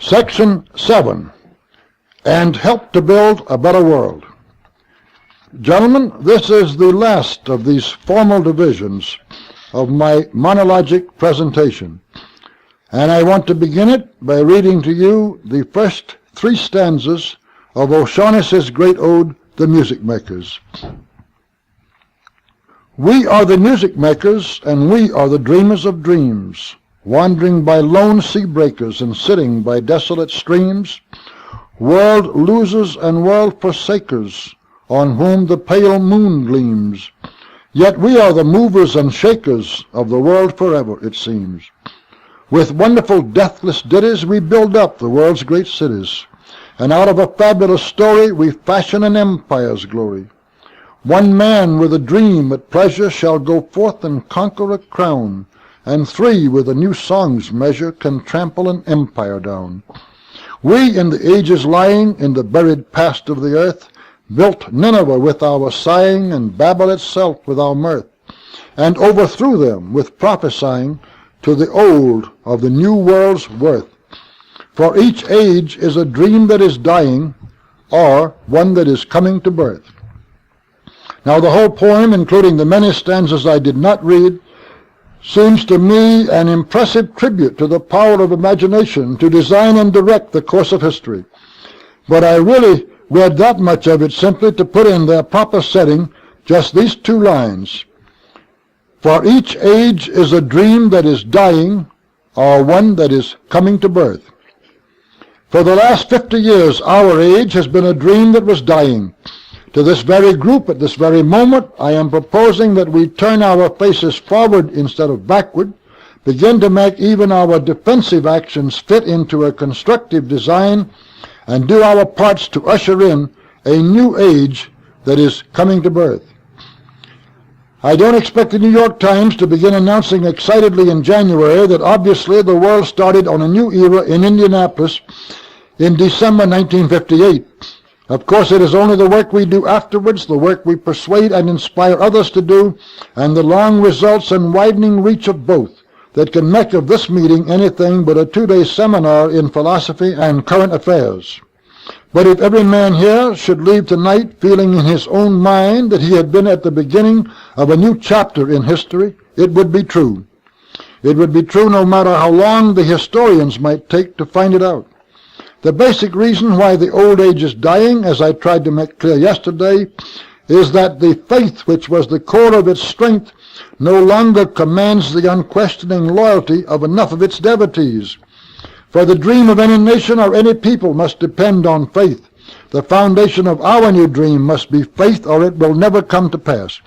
Section 7, and help to build a better world. Gentlemen, this is the last of these formal divisions of my monologic presentation, and I want to begin it by reading to you the first 3 stanzas of O'Shaughnessy's great ode, The Music Makers. We are the music makers, and we are the dreamers of dreams, wandering by lone sea breakers and sitting by desolate streams, world losers and world forsakers, on whom the pale moon gleams. Yet we are the movers and shakers of the world forever, it seems. With wonderful deathless ditties we build up the world's great cities, and out of a fabulous story we fashion an empire's glory. One man with a dream at pleasure shall go forth and conquer a crown, and 3 with a new song's measure can trample an empire down. We in the ages lying in the buried past of the earth built Nineveh with our sighing, and Babel itself with our mirth, and overthrew them with prophesying to the old of the new world's worth. For each age is a dream that is dying, or one that is coming to birth. Now the whole poem, including the many stanzas I did not read, seems to me an impressive tribute to the power of imagination to design and direct the course of history. But I really read that much of it simply to put in their proper setting just these 2 lines. For each age is a dream that is dying, or one that is coming to birth. For the last 50 years, our age has been a dream that was dying. To this very group, at this very moment, I am proposing that we turn our faces forward instead of backward, begin to make even our defensive actions fit into a constructive design, and do our parts to usher in a new age that is coming to birth. I don't expect the New York Times to begin announcing excitedly in January that obviously the world started on a new era in Indianapolis in December 1958. Of course, it is only the work we do afterwards, the work we persuade and inspire others to do, and the long results and widening reach of both, that can make of this meeting anything but a 2-day seminar in philosophy and current affairs. But if every man here should leave tonight feeling in his own mind that he had been at the beginning of a new chapter in history, it would be true. It would be true no matter how long the historians might take to find it out. The basic reason why the old age is dying, as I tried to make clear yesterday, is that the faith which was the core of its strength no longer commands the unquestioning loyalty of enough of its devotees. For the dream of any nation or any people must depend on faith. The foundation of our new dream must be faith, or it will never come to pass.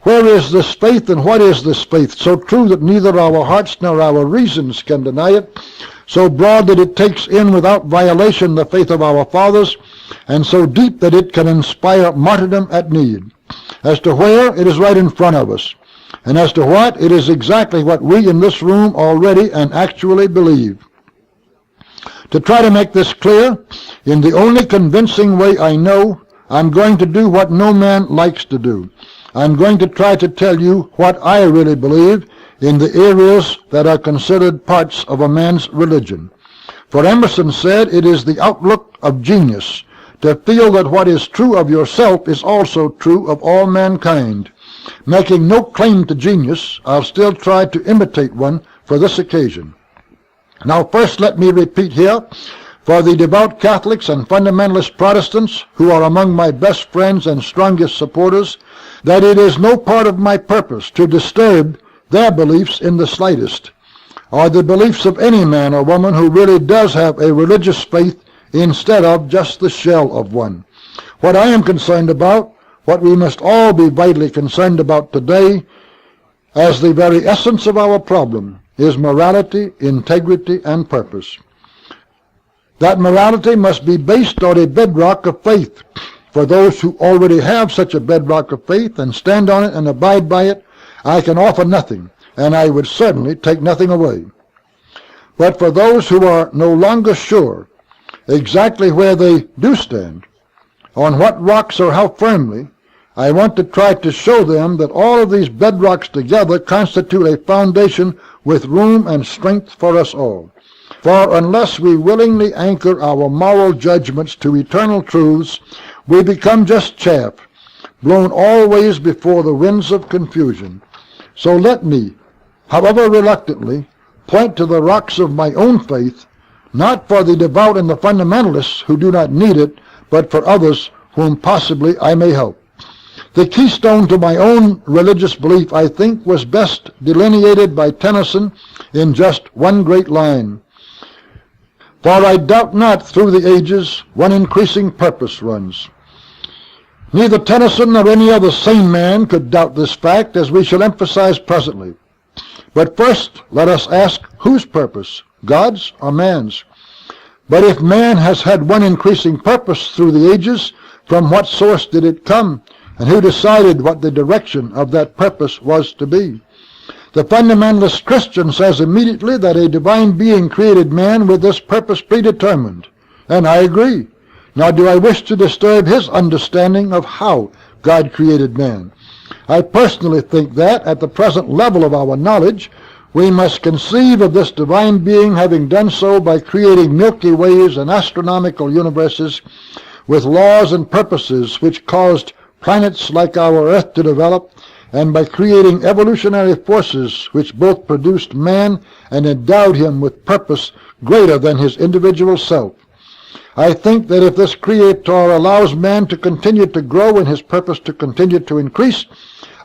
Where is this faith, and what is this faith? So true that neither our hearts nor our reasons can deny it, so broad that it takes in without violation the faith of our fathers, and so deep that it can inspire martyrdom at need. As to where, it is right in front of us. And as to what, it is exactly what we in this room already and actually believe. To try to make this clear, in the only convincing way I know, I'm going to do what no man likes to do. I'm going to try to tell you what I really believe in the areas that are considered parts of a man's religion. For Emerson said it is the outlook of genius to feel that what is true of yourself is also true of all mankind. Making no claim to genius, I'll still try to imitate one for this occasion. Now first let me repeat here, for the devout Catholics and fundamentalist Protestants, who are among my best friends and strongest supporters, that it is no part of my purpose to disturb their beliefs in the slightest, or the beliefs of any man or woman who really does have a religious faith instead of just the shell of one. What I am concerned about, what we must all be vitally concerned about today, as the very essence of our problem, is morality, integrity, and purpose. That morality must be based on a bedrock of faith. For those who already have such a bedrock of faith and stand on it and abide by it, I can offer nothing, and I would certainly take nothing away. But for those who are no longer sure exactly where they do stand, on what rocks or how firmly, I want to try to show them that all of these bedrocks together constitute a foundation with room and strength for us all. For unless we willingly anchor our moral judgments to eternal truths, we become just chaff, blown always before the winds of confusion. So let me, however reluctantly, point to the rocks of my own faith, not for the devout and the fundamentalists who do not need it, but for others whom possibly I may help. The keystone to my own religious belief, I think, was best delineated by Tennyson in just one great line. For I doubt not through the ages one increasing purpose runs. Neither Tennyson nor any other sane man could doubt this fact, as we shall emphasize presently. But first, let us ask, whose purpose, God's or man's? But if man has had one increasing purpose through the ages, from what source did it come, and who decided what the direction of that purpose was to be? The fundamentalist Christian says immediately that a divine being created man with this purpose predetermined, and I agree. Nor do I wish to disturb his understanding of how God created man. I personally think that, at the present level of our knowledge, we must conceive of this divine being having done so by creating Milky Ways and astronomical universes with laws and purposes which caused planets like our Earth to develop, and by creating evolutionary forces which both produced man and endowed him with purpose greater than his individual self. I think that if this Creator allows man to continue to grow and his purpose to continue to increase,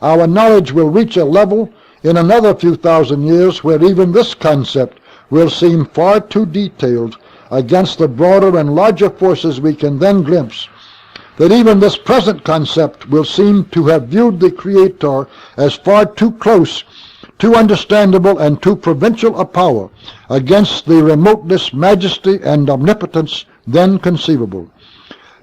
our knowledge will reach a level in another few thousand years where even this concept will seem far too detailed against the broader and larger forces we can then glimpse, that even this present concept will seem to have viewed the Creator as far too close, too understandable, and too provincial a power against the remoteness, majesty, and omnipotence then conceivable.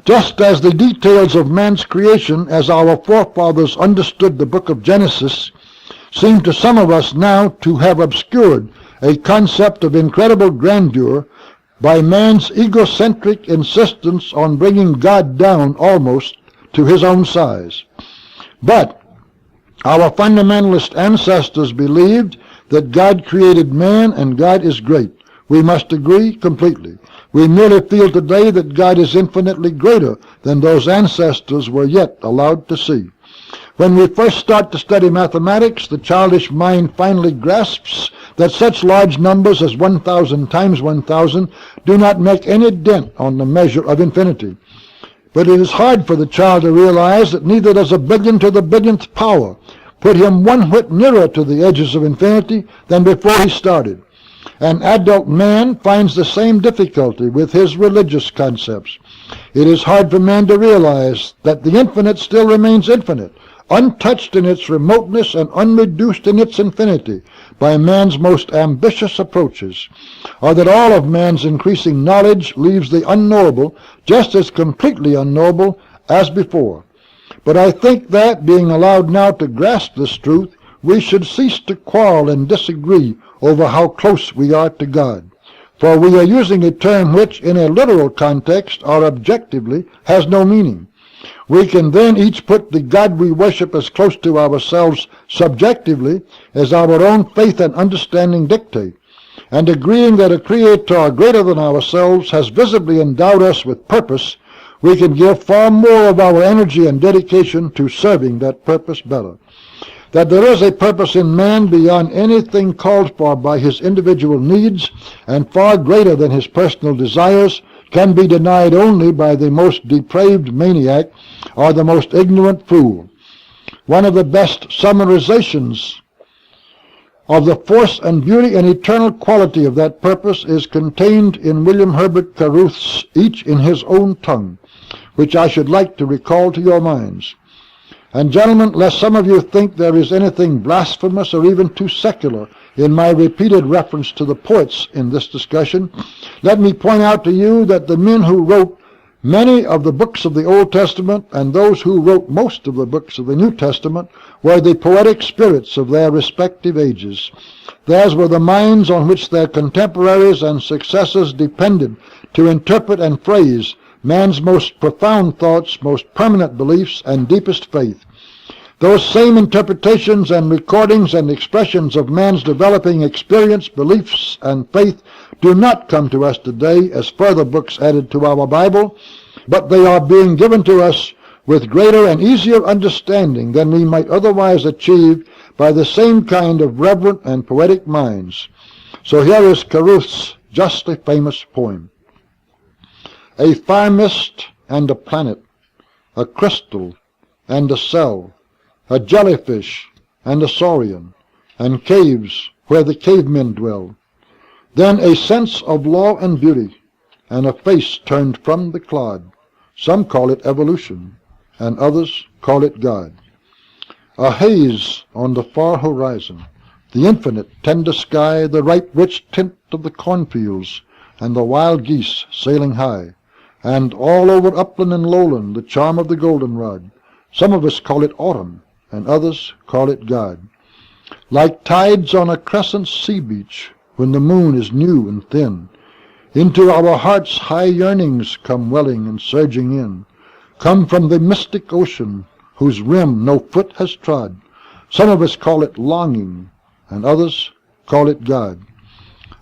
Just as the details of man's creation, as our forefathers understood the book of Genesis, seem to some of us now to have obscured a concept of incredible grandeur by man's egocentric insistence on bringing God down almost to his own size. But our fundamentalist ancestors believed that God created man and God is great. We must agree completely. We merely feel today that God is infinitely greater than those ancestors were yet allowed to see. When we first start to study mathematics, the childish mind finally grasps that such large numbers as 1,000 times 1,000 do not make any dent on the measure of infinity. But it is hard for the child to realize that neither does a billion to the billionth power put him one whit nearer to the edges of infinity than before he started. An adult man finds the same difficulty with his religious concepts. It is hard for man to realize that the infinite still remains infinite, untouched in its remoteness and unreduced in its infinity by man's most ambitious approaches, or that all of man's increasing knowledge leaves the unknowable just as completely unknowable as before. But I think that, being allowed now to grasp this truth, we should cease to quarrel and disagree over how close we are to God. For we are using a term which, in a literal context or objectively, has no meaning. We can then each put the God we worship as close to ourselves subjectively as our own faith and understanding dictate, and agreeing that a Creator greater than ourselves has visibly endowed us with purpose, we can give far more of our energy and dedication to serving that purpose better. That there is a purpose in man beyond anything called for by his individual needs and far greater than his personal desires can be denied only by the most depraved maniac or the most ignorant fool. One of the best summarizations of the force and beauty and eternal quality of that purpose is contained in William Herbert Caruth's Each in His Own Tongue, which I should like to recall to your minds. And gentlemen, lest some of you think there is anything blasphemous or even too secular in my repeated reference to the poets in this discussion, let me point out to you that the men who wrote many of the books of the Old Testament and those who wrote most of the books of the New Testament were the poetic spirits of their respective ages. Theirs were the minds on which their contemporaries and successors depended to interpret and phrase man's most profound thoughts, most permanent beliefs, and deepest faith. Those same interpretations and recordings and expressions of man's developing experience, beliefs, and faith do not come to us today as further books added to our Bible, but they are being given to us with greater and easier understanding than we might otherwise achieve by the same kind of reverent and poetic minds. So here is Caruth's justly famous poem. A fire mist and a planet, a crystal and a cell, a jellyfish and a saurian, and caves where the cavemen dwell. Then a sense of law and beauty, and a face turned from the clod. Some call it evolution, and others call it God. A haze on the far horizon, the infinite tender sky, the ripe rich tint of the cornfields, and the wild geese sailing high, and all over upland and lowland the charm of the goldenrod. Some of us call it autumn, and others call it God. Like tides on a crescent sea beach, when the moon is new and thin, into our hearts high yearnings come welling and surging in, come from the mystic ocean, whose rim no foot has trod. Some of us call it longing, and others call it God.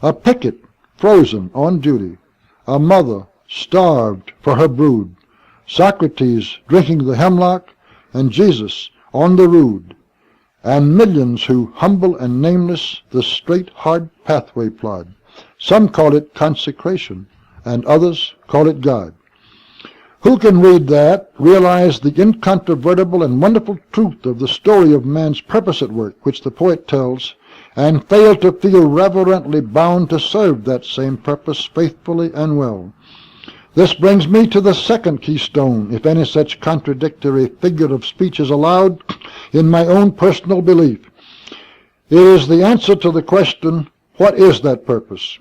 A picket frozen on duty, a mother starved for her brood, Socrates drinking the hemlock, and Jesus on the rood, and millions who, humble and nameless, the straight hard pathway plod. Some call it consecration, and others call it God. Who can read that, realize the incontrovertible and wonderful truth of the story of man's purpose at work, which the poet tells, and fail to feel reverently bound to serve that same purpose faithfully and well? This brings me to the second keystone, if any such contradictory figure of speech is allowed, in my own personal belief. It is the answer to the question, what is that purpose?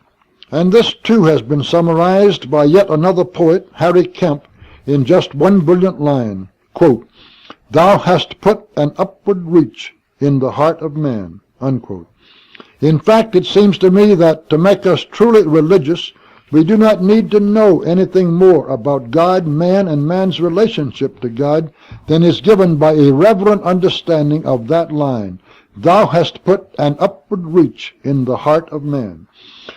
And this too has been summarized by yet another poet, Harry Kemp, in just one brilliant line, quote, "Thou hast put an upward reach in the heart of man," unquote. In fact, it seems to me that to make us truly religious, we do not need to know anything more about God, man, and man's relationship to God than is given by a reverent understanding of that line. Thou hast put an upward reach in the heart of man.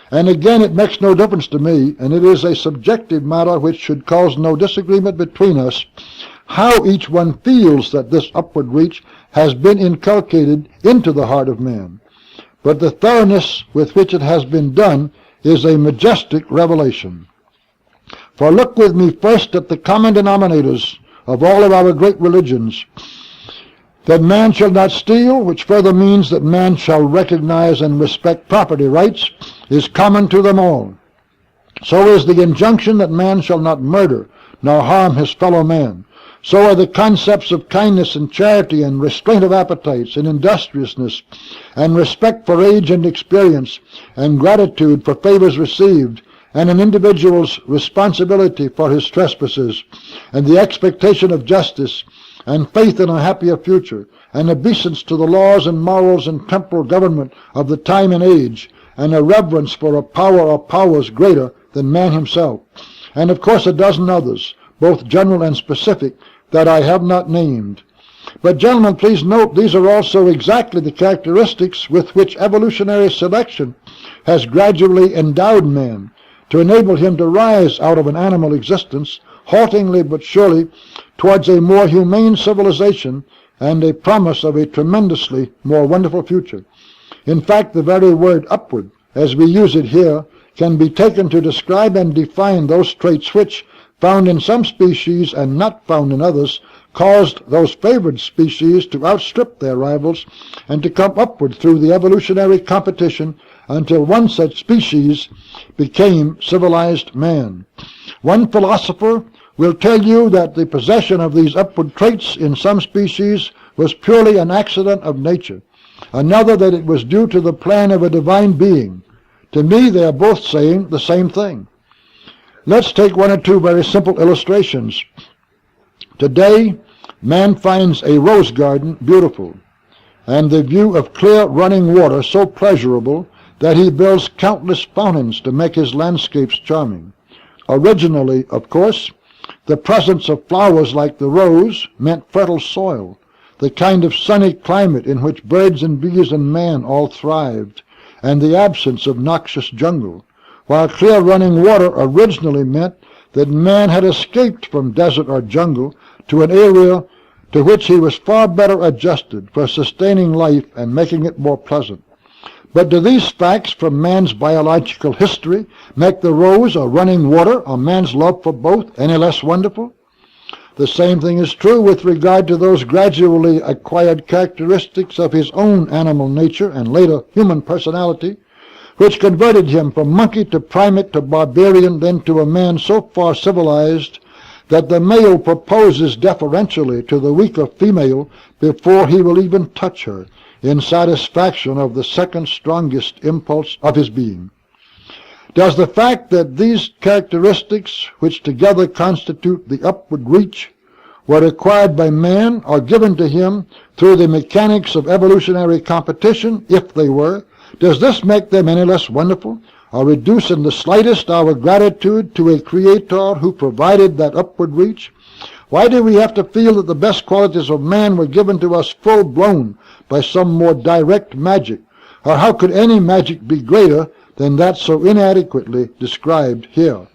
And again, it makes no difference to me, and it is a subjective matter which should cause no disagreement between us, how each one feels that this upward reach has been inculcated into the heart of man. But the thoroughness with which it has been done is a majestic revelation. For look with me first at the common denominators of all of our great religions. That man shall not steal, which further means that man shall recognize and respect property rights, is common to them all. So is the injunction that man shall not murder, nor harm his fellow man. So are the concepts of kindness and charity and restraint of appetites and industriousness and respect for age and experience and gratitude for favors received and an individual's responsibility for his trespasses and the expectation of justice and faith in a happier future and obeisance to the laws and morals and temporal government of the time and age and a reverence for a power or powers greater than man himself. And of course a dozen others, both general and specific, that I have not named. But gentlemen, please note these are also exactly the characteristics with which evolutionary selection has gradually endowed man to enable him to rise out of an animal existence, haltingly but surely, towards a more humane civilization and a promise of a tremendously more wonderful future. In fact, the very word upward, as we use it here, can be taken to describe and define those traits which, found in some species and not found in others, caused those favored species to outstrip their rivals and to come upward through the evolutionary competition until one such species became civilized man. One philosopher will tell you that the possession of these upward traits in some species was purely an accident of nature. Another that it was due to the plan of a divine being. To me, they are both saying the same thing. Let's take one or two very simple illustrations. Today, man finds a rose garden beautiful, and the view of clear running water so pleasurable that he builds countless fountains to make his landscapes charming. Originally, of course, the presence of flowers like the rose meant fertile soil, the kind of sunny climate in which birds and bees and man all thrived, and the absence of noxious jungle, while clear running water originally meant that man had escaped from desert or jungle to an area to which he was far better adjusted for sustaining life and making it more pleasant. But do these facts from man's biological history make the rose or running water or man's love for both any less wonderful? The same thing is true with regard to those gradually acquired characteristics of his own animal nature and later human personality, which converted him from monkey to primate to barbarian, then to a man so far civilized that the male proposes deferentially to the weaker female before he will even touch her, in satisfaction of the second strongest impulse of his being. Does the fact that these characteristics, which together constitute the upward reach, were acquired by man or given to him through the mechanics of evolutionary competition, if they were, does this make them any less wonderful, or reduce in the slightest our gratitude to a Creator who provided that upward reach? Why do we have to feel that the best qualities of man were given to us full-blown by some more direct magic? Or how could any magic be greater than that so inadequately described here?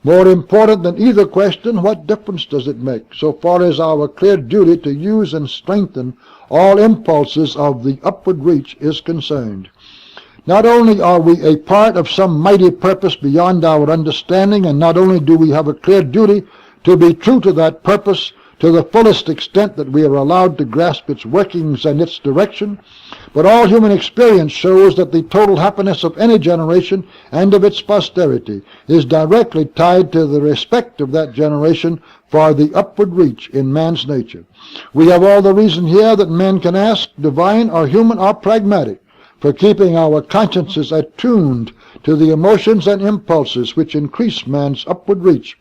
More important than either question, what difference does it make, so far as our clear duty to use and strengthen all impulses of the upward reach is concerned? Not only are we a part of some mighty purpose beyond our understanding, and not only do we have a clear duty to be true to that purpose to the fullest extent that we are allowed to grasp its workings and its direction, but all human experience shows that the total happiness of any generation and of its posterity is directly tied to the respect of that generation for the upward reach in man's nature. We have all the reason here that men can ask, divine or human or pragmatic, for keeping our consciences attuned to the emotions and impulses which increase man's upward reach,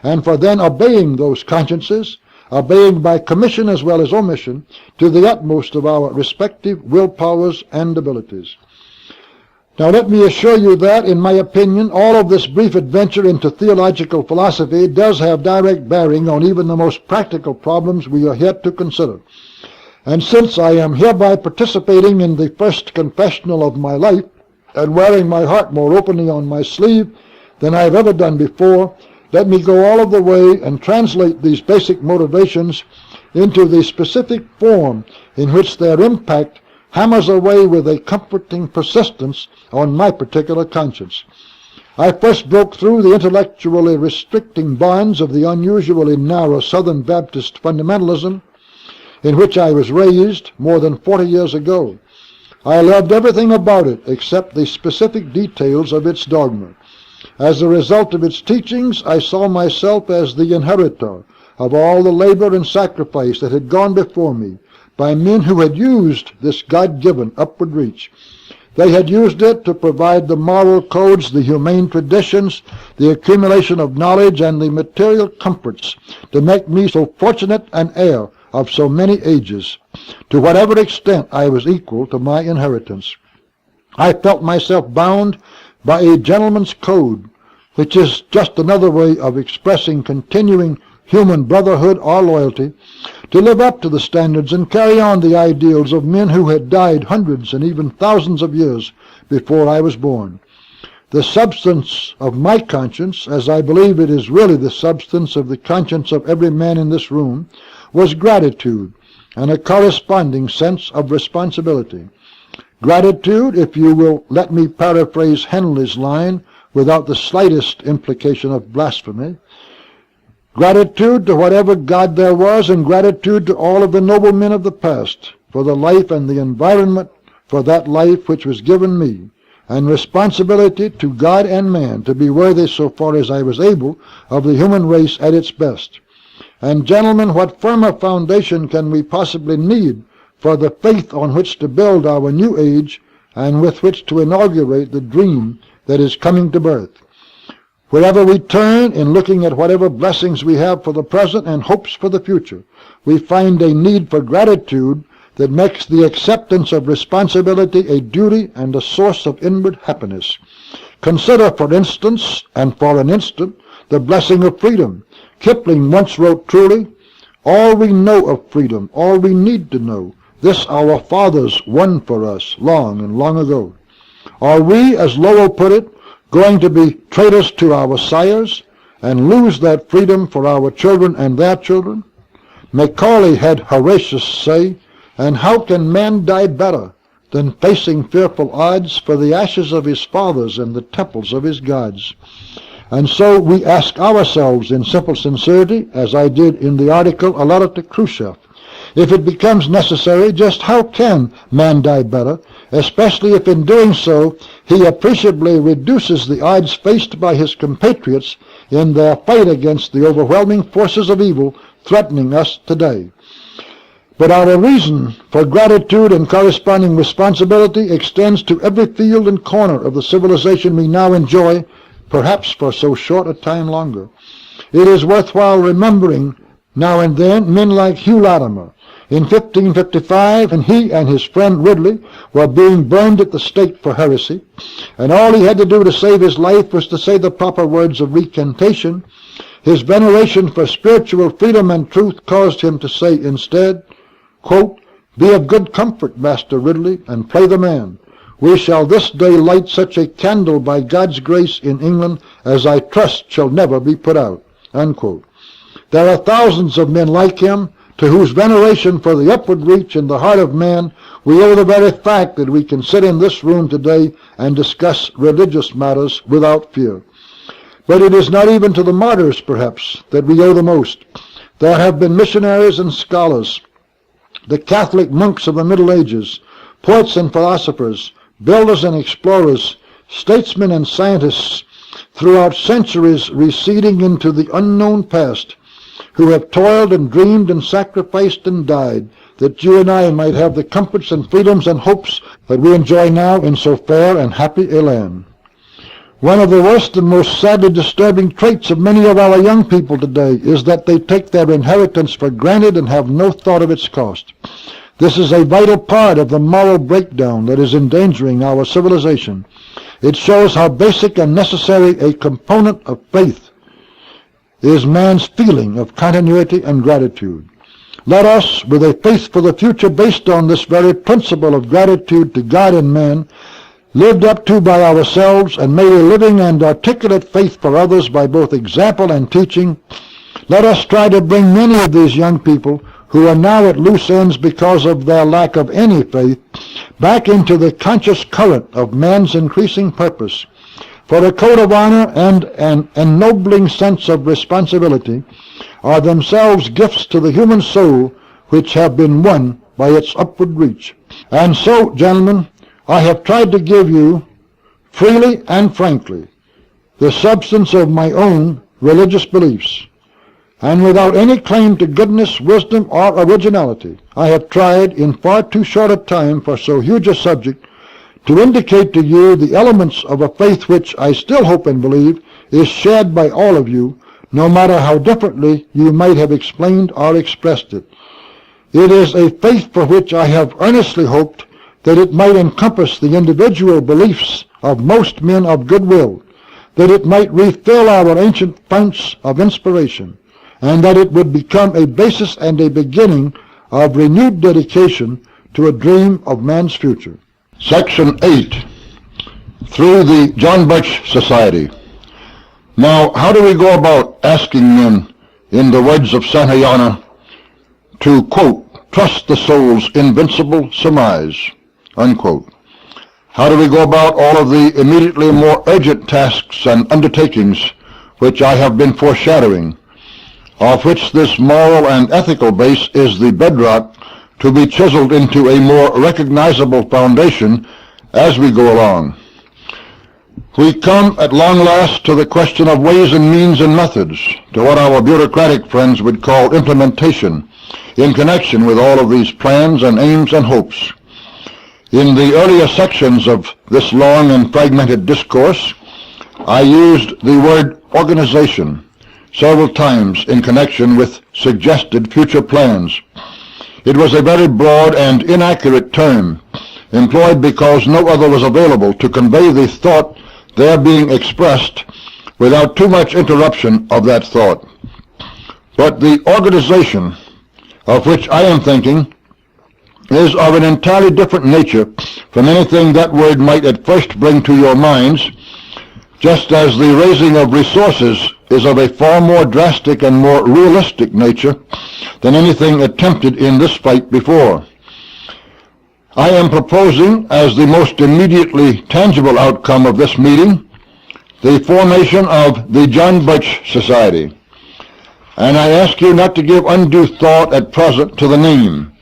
and for then obeying those consciences, obeying by commission as well as omission, to the utmost of our respective willpowers and abilities. Now let me assure you that, in my opinion, all of this brief adventure into theological philosophy does have direct bearing on even the most practical problems we are here to consider. And since I am hereby participating in the first confessional of my life, and wearing my heart more openly on my sleeve than I have ever done before, let me go all of the way and translate these basic motivations into the specific form in which their impact hammers away with a comforting persistence on my particular conscience. I first broke through the intellectually restricting bonds of the unusually narrow Southern Baptist fundamentalism in which I was raised more than 40 years ago. I loved everything about it except the specific details of its dogma. As a result of its teachings, I saw myself as the inheritor of all the labor and sacrifice that had gone before me by men who had used this God-given upward reach. They had used it to provide the moral codes, the humane traditions, the accumulation of knowledge, and the material comforts to make me so fortunate an heir of so many ages, to whatever extent I was equal to my inheritance. I felt myself bound by a gentleman's code, which is just another way of expressing continuing human brotherhood or loyalty, to live up to the standards and carry on the ideals of men who had died hundreds and even thousands of years before I was born. The substance of my conscience, as I believe it is really the substance of the conscience of every man in this room, was gratitude and a corresponding sense of responsibility. Gratitude, if you will let me paraphrase Henley's line without the slightest implication of blasphemy, gratitude to whatever God there was, and gratitude to all of the noble men of the past for the life and the environment for that life which was given me, and responsibility to God and man to be worthy, so far as I was able, of the human race at its best. And gentlemen, what firmer foundation can we possibly need for the faith on which to build our new age and with which to inaugurate the dream that is coming to birth? Wherever we turn, in looking at whatever blessings we have for the present and hopes for the future, we find a need for gratitude that makes the acceptance of responsibility a duty and a source of inward happiness. Consider, for instance, and for an instant, the blessing of freedom. Kipling once wrote truly, all we know of freedom, all we need to know. This our fathers won for us long and long ago. Are we, as Lowell put it, going to be traitors to our sires and lose that freedom for our children and their children? Macaulay had Horatius say, "And how can man die better than facing fearful odds for the ashes of his fathers and the temples of his gods?" And so we ask ourselves in simple sincerity, as I did in the article A Letter to Khrushchev, if it becomes necessary, just how can man die better, especially if in doing so he appreciably reduces the odds faced by his compatriots in their fight against the overwhelming forces of evil threatening us today. But our reason for gratitude and corresponding responsibility extends to every field and corner of the civilization we now enjoy, perhaps for so short a time longer. It is worthwhile remembering now and then men like Hugh Latimer. In 1555, and he and his friend Ridley were being burned at the stake for heresy, and all he had to do to save his life was to say the proper words of recantation. His veneration for spiritual freedom and truth caused him to say instead, quote, "Be of good comfort, Master Ridley, and play the man. We shall this day light such a candle by God's grace in England as I trust shall never be put out." Unquote. There are thousands of men like him to whose veneration for the upward reach in the heart of man we owe the very fact that we can sit in this room today and discuss religious matters without fear. But it is not even to the martyrs, perhaps, that we owe the most. There have been missionaries and scholars, the Catholic monks of the Middle Ages, poets and philosophers, builders and explorers, statesmen and scientists throughout centuries receding into the unknown past, who have toiled and dreamed and sacrificed and died, that you and I might have the comforts and freedoms and hopes that we enjoy now in so fair and happy a land. One of the worst and most sadly disturbing traits of many of our young people today is that they take their inheritance for granted and have no thought of its cost. This is a vital part of the moral breakdown that is endangering our civilization. It shows how basic and necessary a component of faith is man's feeling of continuity and gratitude. Let us, with a faith for the future based on this very principle of gratitude to God and man, lived up to by ourselves and made a living and articulate faith for others by both example and teaching, let us try to bring many of these young people who are now at loose ends because of their lack of any faith back into the conscious current of man's increasing purpose. For a code of honor and an ennobling sense of responsibility are themselves gifts to the human soul which have been won by its upward reach. And so, gentlemen, I have tried to give you, freely and frankly, the substance of my own religious beliefs. And without any claim to goodness, wisdom, or originality, I have tried, in far too short a time for so huge a subject, to indicate to you the elements of a faith which I still hope and believe is shared by all of you, no matter how differently you might have explained or expressed it. It is a faith for which I have earnestly hoped that it might encompass the individual beliefs of most men of goodwill, that it might refill our ancient founts of inspiration, and that it would become a basis and a beginning of renewed dedication to a dream of man's future. Section 8, through the John Birch Society. Now, how do we go about asking men, in the words of Santayana, to, quote, trust the soul's invincible surmise, unquote? How do we go about all of the immediately more urgent tasks and undertakings which I have been foreshadowing, of which this moral and ethical base is the bedrock to be chiseled into a more recognizable foundation as we go along? We come at long last to the question of ways and means and methods, to what our bureaucratic friends would call implementation, in connection with all of these plans and aims and hopes. In the earlier sections of this long and fragmented discourse, I used the word organization several times in connection with suggested future plans. It was a very broad and inaccurate term, employed because no other was available to convey the thought there being expressed without too much interruption of that thought. But the organization of which I am thinking, is of an entirely different nature from anything that word might at first bring to your minds, just as the raising of resources is of a far more drastic and more realistic nature than anything attempted in this fight before. I am proposing, as the most immediately tangible outcome of this meeting, the formation of the John Birch Society. And I ask you not to give undue thought at present to the name.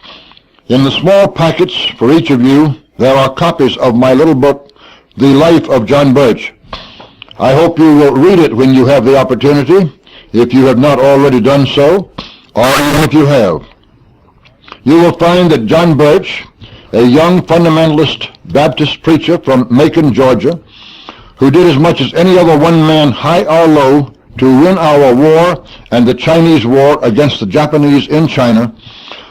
In the small packets for each of you, there are copies of my little book, The Life of John Birch. I hope you will read it when you have the opportunity, if you have not already done so, or even if you have. You will find that John Birch, a young fundamentalist Baptist preacher from Macon, Georgia, who did as much as any other one man, high or low, to win our war and the Chinese war against the Japanese in China,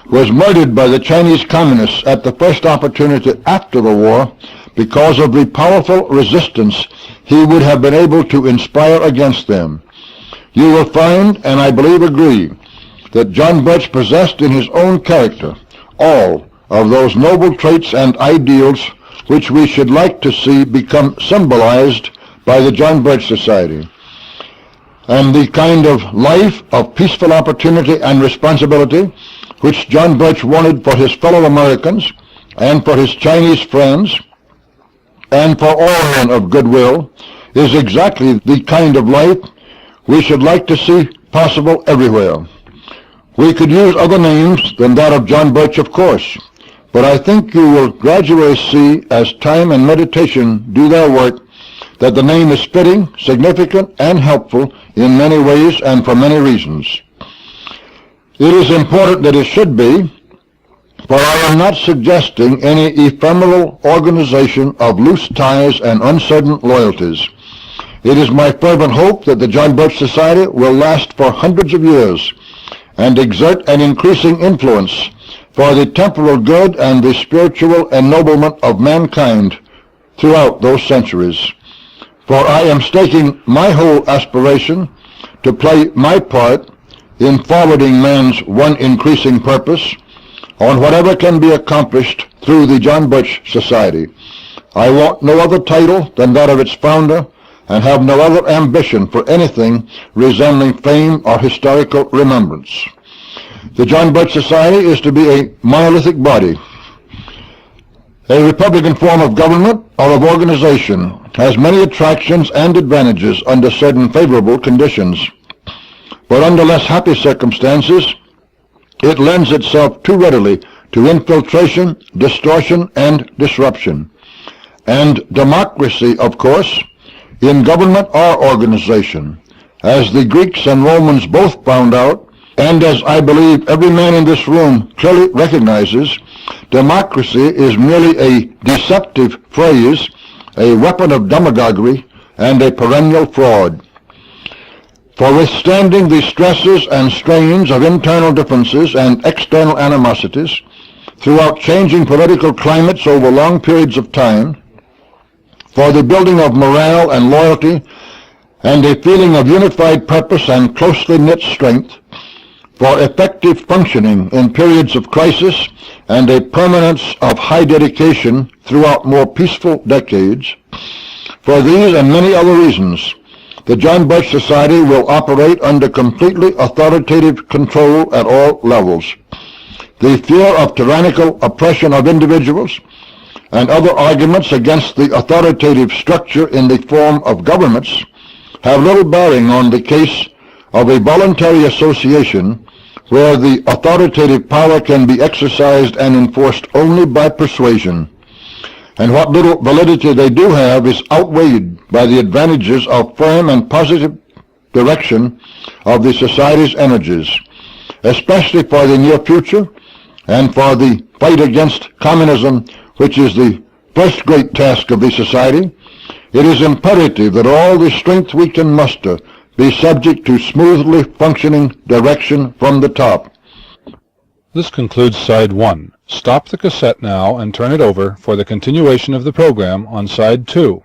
was murdered by the Chinese communists at the first opportunity after the war because of the powerful resistance he would have been able to inspire against them. You will find, and I believe agree, that John Birch possessed in his own character all of those noble traits and ideals which we should like to see become symbolized by the John Birch Society, and the kind of life of peaceful opportunity and responsibility which John Birch wanted for his fellow Americans and for his Chinese friends and for all men of goodwill is exactly the kind of life we should like to see possible everywhere. We could use other names than that of John Birch, of course, but I think you will gradually see, as time and meditation do their work, that the name is fitting, significant, and helpful in many ways and for many reasons. It is important that it should be, for I am not suggesting any ephemeral organization of loose ties and uncertain loyalties. It is my fervent hope that the John Birch Society will last for hundreds of years and exert an increasing influence for the temporal good and the spiritual ennoblement of mankind throughout those centuries. For I am staking my whole aspiration to play my part in forwarding man's one increasing purpose on whatever can be accomplished through the John Birch Society. I want no other title than that of its founder, and have no other ambition for anything resembling fame or historical remembrance. The John Birch Society is to be a monolithic body. A Republican form of government or of organization has many attractions and advantages under certain favorable conditions, but under less happy circumstances, it lends itself too readily to infiltration, distortion, and disruption. And democracy, of course, in government or organization, as the Greeks and Romans both found out, and as I believe every man in this room clearly recognizes, democracy is merely a deceptive phrase, a weapon of demagoguery, and a perennial fraud. For withstanding the stresses and strains of internal differences and external animosities throughout changing political climates over long periods of time, for the building of morale and loyalty and a feeling of unified purpose and closely knit strength, for effective functioning in periods of crisis and a permanence of high dedication throughout more peaceful decades, for these and many other reasons, the John Birch Society will operate under completely authoritative control at all levels. The fear of tyrannical oppression of individuals and other arguments against the authoritative structure in the form of governments have little bearing on the case of a voluntary association where the authoritative power can be exercised and enforced only by persuasion. And what little validity they do have is outweighed by the advantages of firm and positive direction of the Society's energies, especially for the near future and for the fight against communism, which is the first great task of the Society. It is imperative that all the strength we can muster be subject to smoothly functioning direction from the top. This concludes Side 1. Stop the cassette now and turn it over for the continuation of the program on Side 2.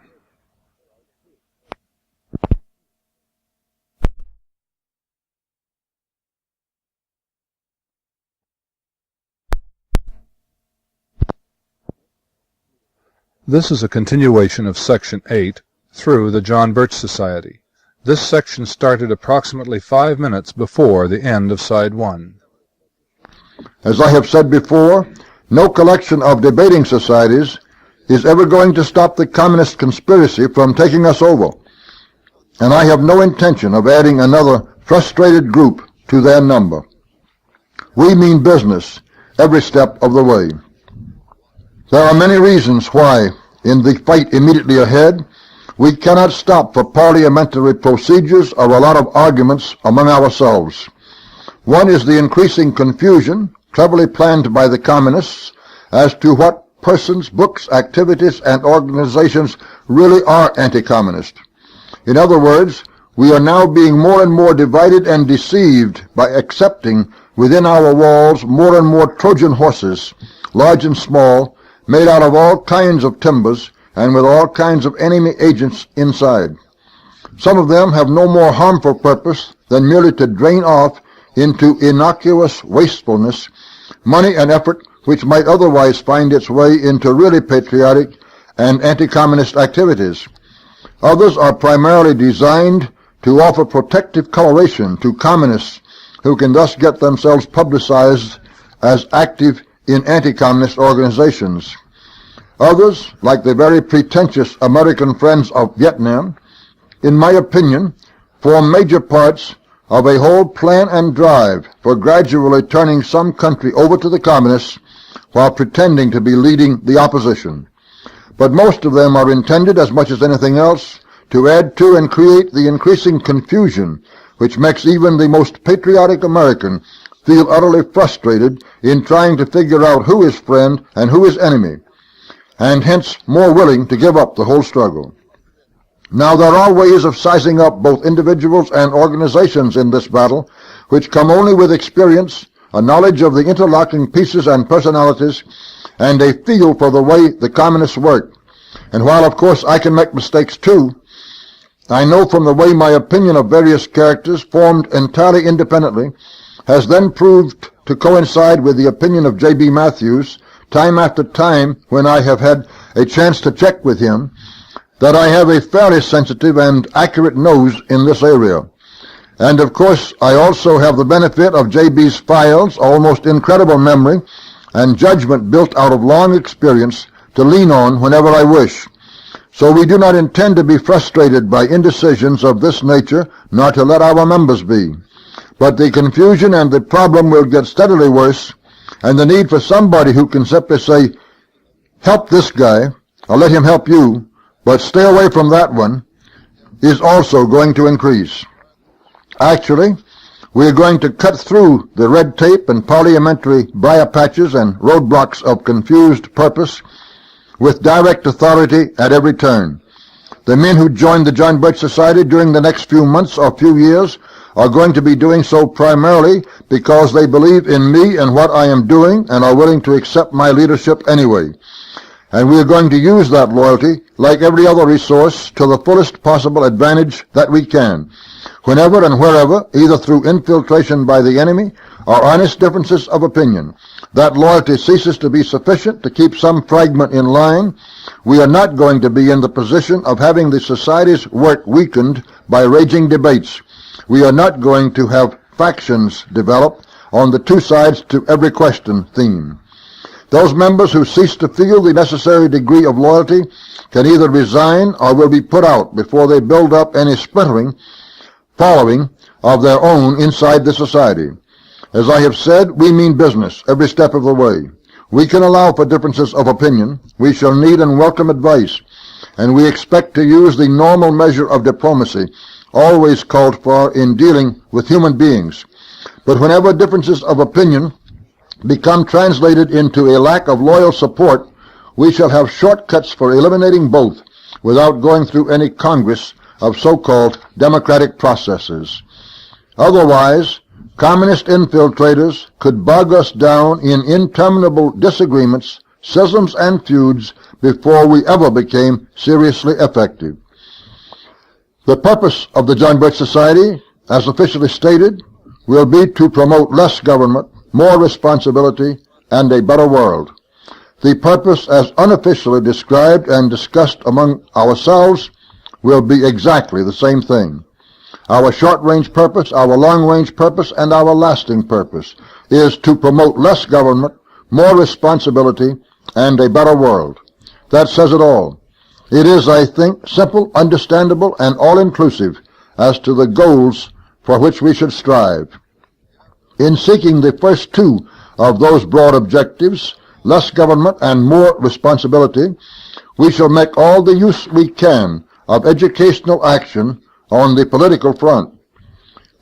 This is a continuation of Section 8 through the John Birch Society. This section started approximately 5 minutes before the end of Side 1. As I have said before, no collection of debating societies is ever going to stop the communist conspiracy from taking us over, and I have no intention of adding another frustrated group to their number. We mean business every step of the way. There are many reasons why, in the fight immediately ahead, we cannot stop for parliamentary procedures or a lot of arguments among ourselves. One is the increasing confusion, cleverly planned by the communists, as to what persons, books, activities, and organizations really are anti-communist. In other words, we are now being more and more divided and deceived by accepting within our walls more and more Trojan horses, large and small, made out of all kinds of timbers, and with all kinds of enemy agents inside. Some of them have no more harmful purpose than merely to drain off into innocuous wastefulness money and effort which might otherwise find its way into really patriotic and anti-communist activities. Others are primarily designed to offer protective coloration to communists who can thus get themselves publicized as active in anti-communist organizations. Others, like the very pretentious American Friends of Vietnam, in my opinion, form major parts of a whole plan and drive for gradually turning some country over to the communists while pretending to be leading the opposition. But most of them are intended, as much as anything else, to add to and create the increasing confusion which makes even the most patriotic American feel utterly frustrated in trying to figure out who is friend and who is enemy, and hence more willing to give up the whole struggle. Now, there are ways of sizing up both individuals and organizations in this battle which come only with experience, a knowledge of the interlocking pieces and personalities, and a feel for the way the communists work. And while, of course, I can make mistakes too, I know from the way my opinion of various characters formed entirely independently has then proved to coincide with the opinion of J.B. Matthews, time after time when I have had a chance to check with him, that I have a fairly sensitive and accurate nose in this area. And of course, I also have the benefit of J.B.'s files, almost incredible memory, and judgment built out of long experience to lean on whenever I wish. So we do not intend to be frustrated by indecisions of this nature, nor to let our members be. But the confusion and the problem will get steadily worse, and the need for somebody who can simply say, help this guy, or let him help you, but stay away from that one, is also going to increase. Actually, we are going to cut through the red tape and parliamentary briar patches and roadblocks of confused purpose with direct authority at every turn. The men who join the John Birch Society during the next few months or few years are going to be doing so primarily because they believe in me and what I am doing and are willing to accept my leadership anyway. And we are going to use that loyalty, like every other resource, to the fullest possible advantage that we can, whenever and wherever, either through infiltration by the enemy or honest differences of opinion. That loyalty ceases to be sufficient to keep some fragment in line. We are not going to be in the position of having the society's work weakened by raging debates. We are not going to have factions develop on the two sides to every question theme. Those members who cease to feel the necessary degree of loyalty can either resign or will be put out before they build up any splintering following of their own inside the society. As I have said, we mean business every step of the way. We can allow for differences of opinion. We shall need and welcome advice, and we expect to use the normal measure of diplomacy always called for in dealing with human beings. But whenever differences of opinion become translated into a lack of loyal support, we shall have shortcuts for eliminating both without going through any Congress of so-called democratic processes. Otherwise, communist infiltrators could bog us down in interminable disagreements, schisms, and feuds before we ever became seriously effective. The purpose of the John Birch Society, as officially stated, will be to promote less government, more responsibility, and a better world. the purpose as unofficially described and discussed among ourselves will be exactly the same thing. Our short-range purpose, our long-range purpose, and our lasting purpose is to promote less government, more responsibility, and a better world. That says it all. It is, I think, simple, understandable, and all-inclusive as to the goals for which we should strive. In seeking the first two of those broad objectives, less government and more responsibility, we shall make all the use we can of educational action on the political front.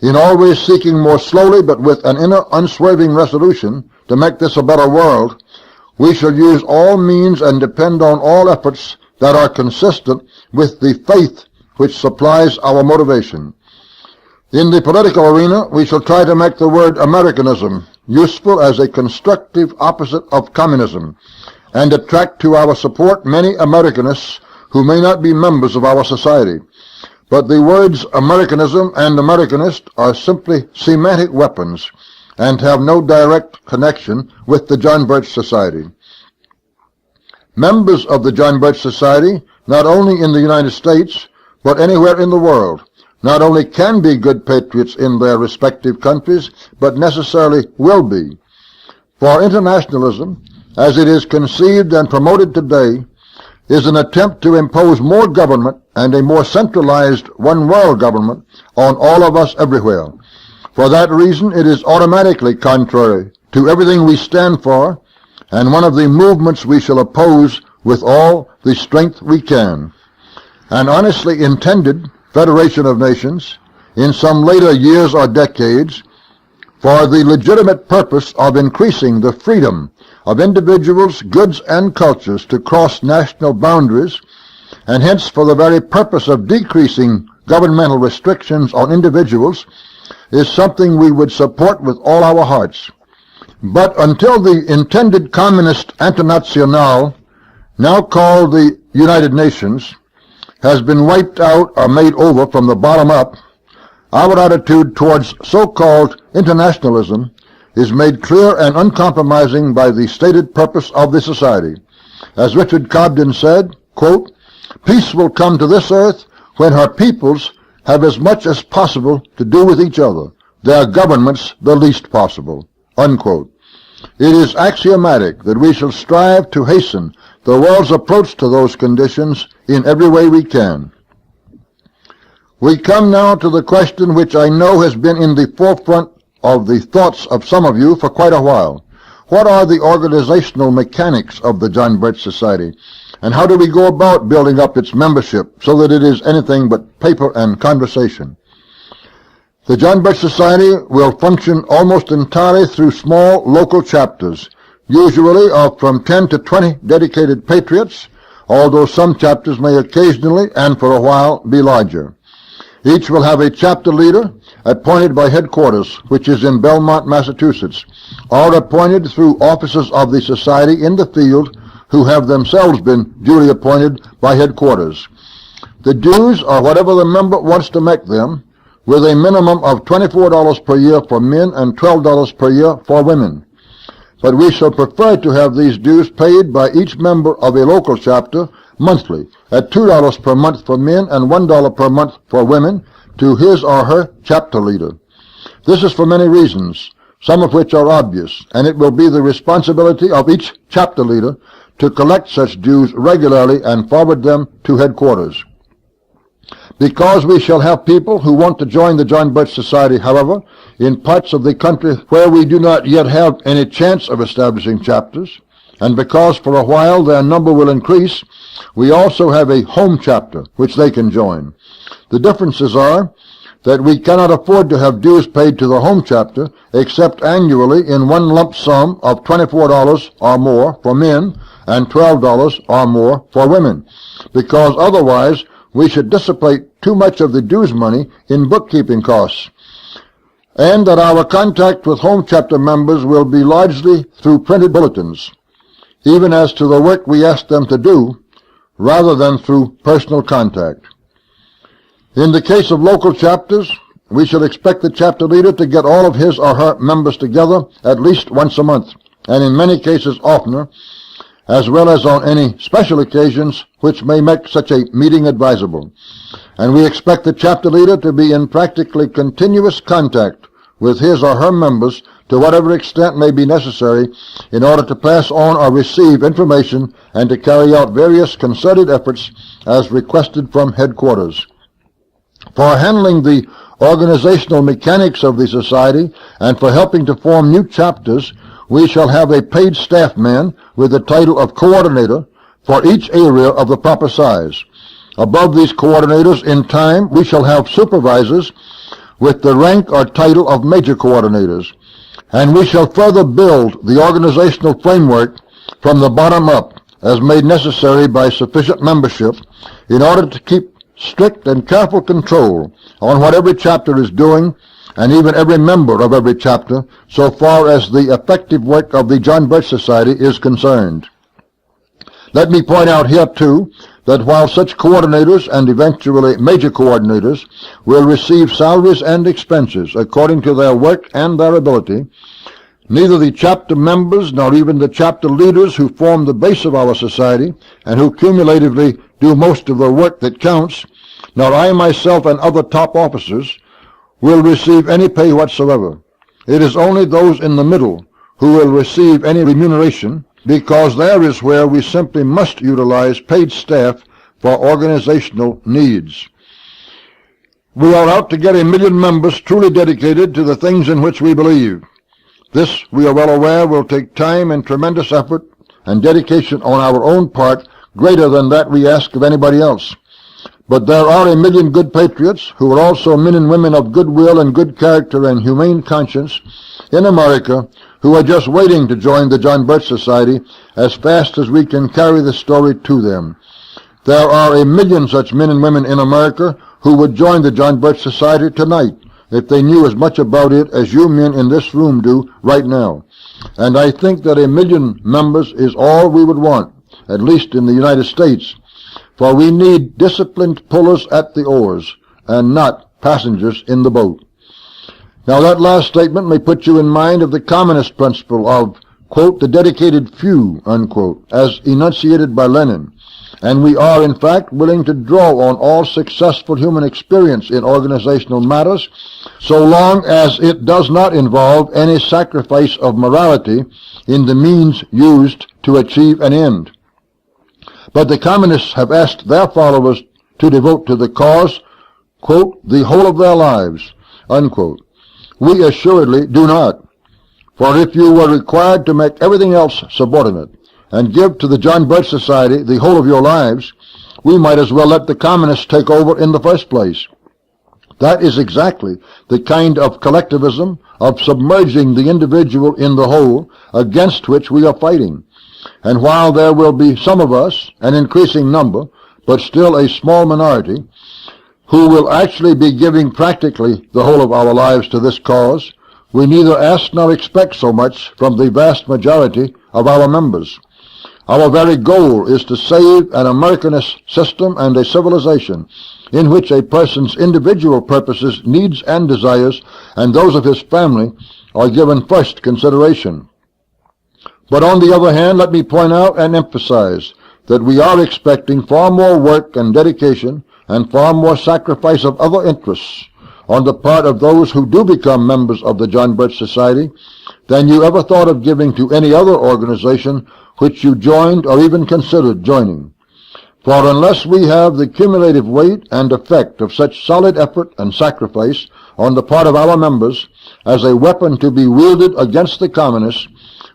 In always seeking more slowly but with an inner unswerving resolution to make this a better world, we shall use all means and depend on all efforts that are consistent with the faith which supplies our motivation. In the political arena, we shall try to make the word Americanism useful as a constructive opposite of communism, and attract to our support many Americanists who may not be members of our society. But the words Americanism and Americanist are simply semantic weapons and have no direct connection with the John Birch Society. Members of the John Birch Society, not only in the United States, but anywhere in the world, not only can be good patriots in their respective countries, but necessarily will be. For internationalism, as it is conceived and promoted today, is an attempt to impose more government and a more centralized one-world government on all of us everywhere. For that reason, it is automatically contrary to everything we stand for, and one of the movements we shall oppose with all the strength we can. An honestly intended Federation of Nations, in some later years or decades, for the legitimate purpose of increasing the freedom of individuals, goods, and cultures to cross national boundaries, and hence for the very purpose of decreasing governmental restrictions on individuals, is something we would support with all our hearts. But until the intended Communist Internationale, now called the United Nations, has been wiped out or made over from the bottom up, our attitude towards so-called internationalism is made clear and uncompromising by the stated purpose of the society. As Richard Cobden said, quote, "Peace will come to this earth when her peoples have as much as possible to do with each other, their governments the least possible," unquote. It is axiomatic that we shall strive to hasten the world's approach to those conditions in every way we can. We come now to the question which I know has been in the forefront of the thoughts of some of you for quite a while. What are the organizational mechanics of the John Birch Society, and how do we go about building up its membership so that it is anything but paper and conversation? The John Birch Society will function almost entirely through small local chapters, usually of from 10 to 20 dedicated patriots, although some chapters may occasionally and for a while be larger. Each will have a chapter leader appointed by headquarters, which is in Belmont, Massachusetts, or appointed through officers of the society in the field who have themselves been duly appointed by headquarters. The dues are whatever the member wants to make them, with a minimum of $24 per year for men and $12 per year for women. But we shall prefer to have these dues paid by each member of a local chapter monthly at $2 per month for men and $1 per month for women to his or her chapter leader. This is for many reasons, some of which are obvious, and it will be the responsibility of each chapter leader to collect such dues regularly and forward them to headquarters. Because we shall have people who want to join the John Birch Society, however, in parts of the country where we do not yet have any chance of establishing chapters, and because for a while their number will increase, we also have a home chapter which they can join. The differences are that we cannot afford to have dues paid to the home chapter except annually in one lump sum of $24 or more for men and $12 or more for women, because otherwise we should dissipate too much of the dues money in bookkeeping costs, and that our contact with home chapter members will be largely through printed bulletins, even as to the work we ask them to do, rather than through personal contact. In the case of local chapters, we should expect the chapter leader to get all of his or her members together at least once a month, and in many cases oftener, as well as on any special occasions which may make such a meeting advisable. And we expect the chapter leader to be in practically continuous contact with his or her members to whatever extent may be necessary in order to pass on or receive information and to carry out various concerted efforts as requested from headquarters. For handling the organizational mechanics of the society and for helping to form new chapters, we shall have a paid staff man with the title of coordinator for each area of the proper size. Above these coordinators, in time, we shall have supervisors with the rank or title of major coordinators. And we shall further build the organizational framework from the bottom up as made necessary by sufficient membership in order to keep strict and careful control on what every chapter is doing and even every member of every chapter so far as the effective work of the John Birch Society is concerned. Let me point out here, too, that while such coordinators and eventually major coordinators will receive salaries and expenses according to their work and their ability, neither the chapter members nor even the chapter leaders who form the base of our society and who cumulatively do most of the work that counts, nor I myself and other top officers will receive any pay whatsoever. It is only those in the middle who will receive any remuneration, because there is where we simply must utilize paid staff for organizational needs. We are out to get 1 million members truly dedicated to the things in which we believe. This, we are well aware, will take time and tremendous effort and dedication on our own part, greater than that we ask of anybody else. But there are 1 million good patriots who are also men and women of goodwill and good character and humane conscience in America who are just waiting to join the John Birch Society as fast as we can carry the story to them. There are 1 million such men and women in America who would join the John Birch Society tonight if they knew as much about it as you men in this room do right now. And I think that 1 million members is all we would want, at least in the United States, for we need disciplined pullers at the oars and not passengers in the boat. Now that last statement may put you in mind of the communist principle of, quote, the dedicated few, unquote, as enunciated by Lenin. And we are, in fact, willing to draw on all successful human experience in organizational matters, so long as it does not involve any sacrifice of morality in the means used to achieve an end. But the communists have asked their followers to devote to the cause, quote, the whole of their lives, unquote. We assuredly do not. For if you were required to make everything else subordinate and give to the John Birch Society the whole of your lives, we might as well let the communists take over in the first place. That is exactly the kind of collectivism, of submerging the individual in the whole, against which we are fighting. And while there will be some of us, an increasing number, but still a small minority, who will actually be giving practically the whole of our lives to this cause, we neither ask nor expect so much from the vast majority of our members. Our very goal is to save an Americanist system and a civilization in which a person's individual purposes, needs, and desires, and those of his family, are given first consideration. But on the other hand, let me point out and emphasize that we are expecting far more work and dedication and far more sacrifice of other interests on the part of those who do become members of the John Birch Society than you ever thought of giving to any other organization which you joined or even considered joining. For unless we have the cumulative weight and effect of such solid effort and sacrifice on the part of our members as a weapon to be wielded against the communists,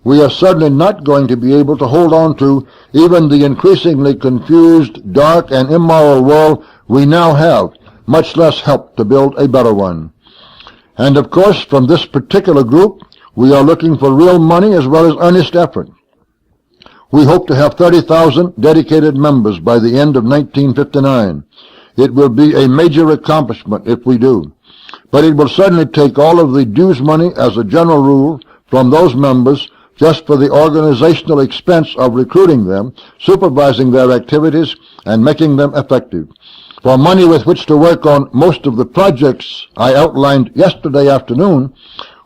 we are certainly not going to be able to hold on to even the increasingly confused, dark, and immoral world we now have, much less help to build a better one. And of course, from this particular group, we are looking for real money as well as earnest effort. We hope to have 30,000 dedicated members by the end of 1959. It will be a major accomplishment if we do. But it will certainly take all of the dues money as a general rule from those members just for the organizational expense of recruiting them, supervising their activities, and making them effective. For money with which to work on most of the projects I outlined yesterday afternoon,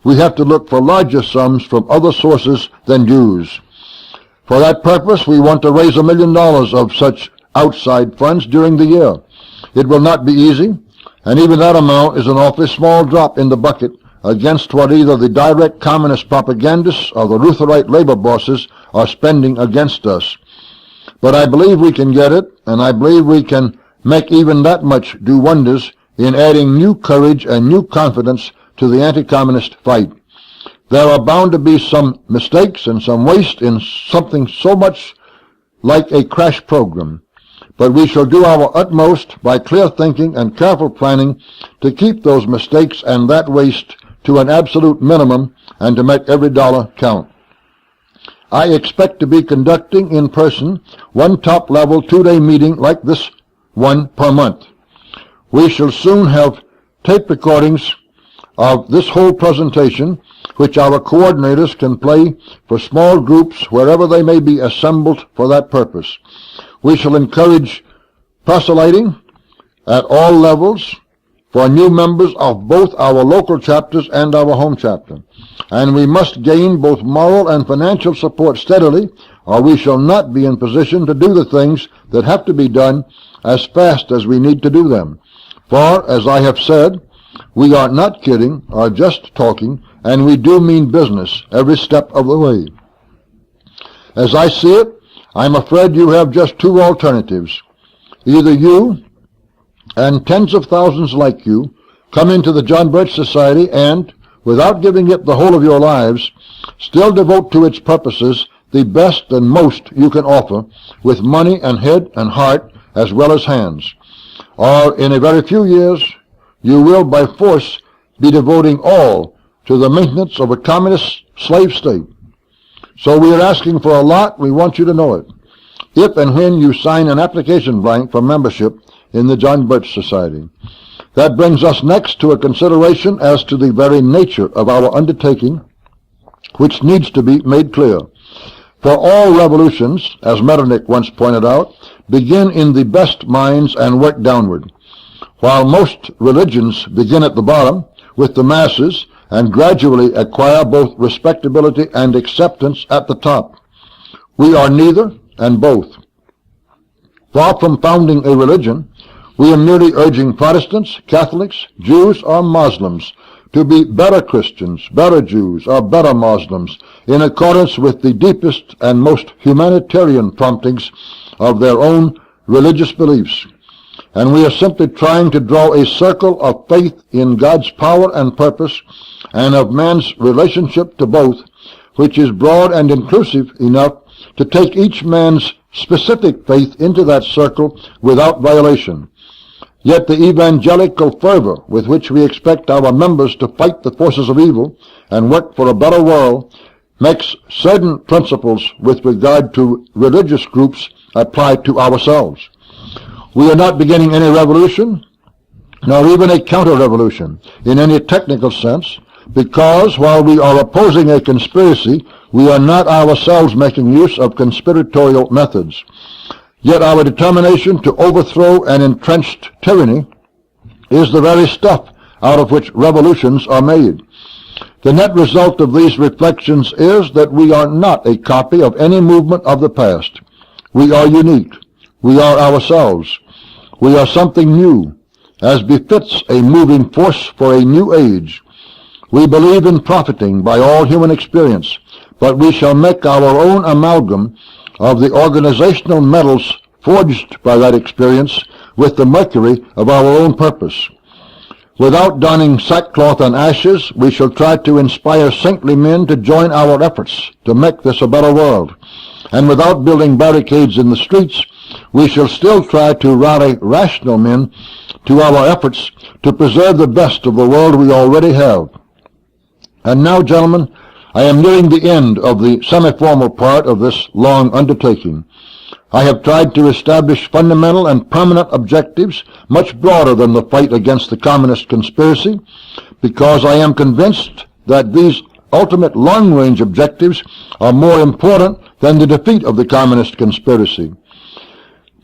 we have to look for larger sums from other sources than dues. For that purpose, we want to raise $1 million of such outside funds during the year. It will not be easy, and even that amount is an awfully small drop in the bucket against what either the direct communist propagandists or the Lutherite labor bosses are spending against us. But I believe we can get it, and I believe we can make even that much do wonders in adding new courage and new confidence to the anti-communist fight. There are bound to be some mistakes and some waste in something so much like a crash program. But we shall do our utmost by clear thinking and careful planning to keep those mistakes and that waste to an absolute minimum and to make every dollar count. I expect to be conducting in person one top-level 2-day meeting like this one per month. We shall soon have tape recordings of this whole presentation, which our coordinators can play for small groups wherever they may be assembled for that purpose. We shall encourage proselyting at all levels for new members of both our local chapters and our home chapter. And we must gain both moral and financial support steadily, or we shall not be in position to do the things that have to be done as fast as we need to do them. For, as I have said, we are not kidding or just talking, and we do mean business every step of the way. As I see it, I'm afraid you have just two alternatives. Either you and tens of thousands like you come into the John Birch Society and, without giving it the whole of your lives, still devote to its purposes the best and most you can offer, with money and head and heart as well as hands. Or in a very few years, you will by force be devoting all to the maintenance of a communist slave state. So we are asking for a lot. We want you to know it. If and when you sign an application blank for membership in the John Birch Society. That brings us next to a consideration as to the very nature of our undertaking, which needs to be made clear. For all revolutions, as Metternich once pointed out, begin in the best minds and work downward, while most religions begin at the bottom with the masses and gradually acquire both respectability and acceptance at the top. We are neither and both. Far from founding a religion, we are merely urging Protestants, Catholics, Jews, or Muslims to be better Christians, better Jews, or better Muslims in accordance with the deepest and most humanitarian promptings of their own religious beliefs. And we are simply trying to draw a circle of faith in God's power and purpose and of man's relationship to both, which is broad and inclusive enough to take each man's specific faith into that circle without violation. Yet the evangelical fervor with which we expect our members to fight the forces of evil and work for a better world makes certain principles with regard to religious groups apply to ourselves. We are not beginning any revolution, nor even a counter-revolution in any technical sense, because while we are opposing a conspiracy, we are not ourselves making use of conspiratorial methods. Yet our determination to overthrow an entrenched tyranny is the very stuff out of which revolutions are made. The net result of these reflections is that we are not a copy of any movement of the past. We are unique. We are ourselves. We are something new, as befits a moving force for a new age. We believe in profiting by all human experience, but we shall make our own amalgam of the organizational metals forged by that experience with the mercury of our own purpose. Without donning sackcloth and ashes, we shall try to inspire saintly men to join our efforts to make this a better world. And without building barricades in the streets, we shall still try to rally rational men to our efforts to preserve the best of the world we already have. And now, gentlemen, I am nearing the end of the semi-formal part of this long undertaking. I have tried to establish fundamental and permanent objectives much broader than the fight against the communist conspiracy, because I am convinced that these ultimate long-range objectives are more important than the defeat of the communist conspiracy.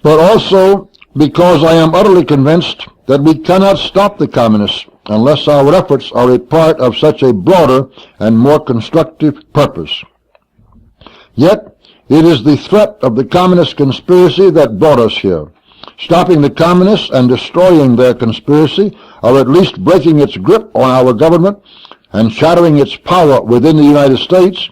But also because I am utterly convinced that we cannot stop the communists unless our efforts are a part of such a broader and more constructive purpose. Yet, It is the threat of the communist conspiracy that brought us here. Stopping the communists and destroying their conspiracy, or at least breaking its grip on our government and shattering its power within the United States,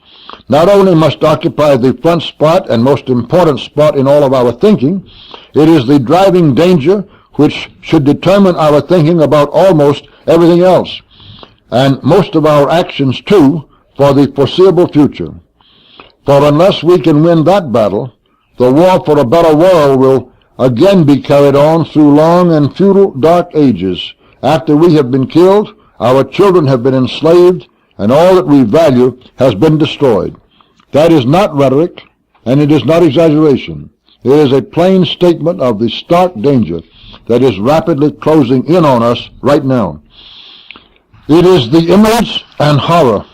not only must occupy the front spot and most important spot in all of our thinking, it is the driving danger which should determine our thinking about almost everything else, and most of our actions too, for the foreseeable future. For unless we can win that battle, the war for a better world will again be carried on through long and futile dark ages. After we have been killed, our children have been enslaved, and all that we value has been destroyed. That is not rhetoric, and it is not exaggeration. It is a plain statement of the stark danger that is rapidly closing in on us right now. It is the image and horror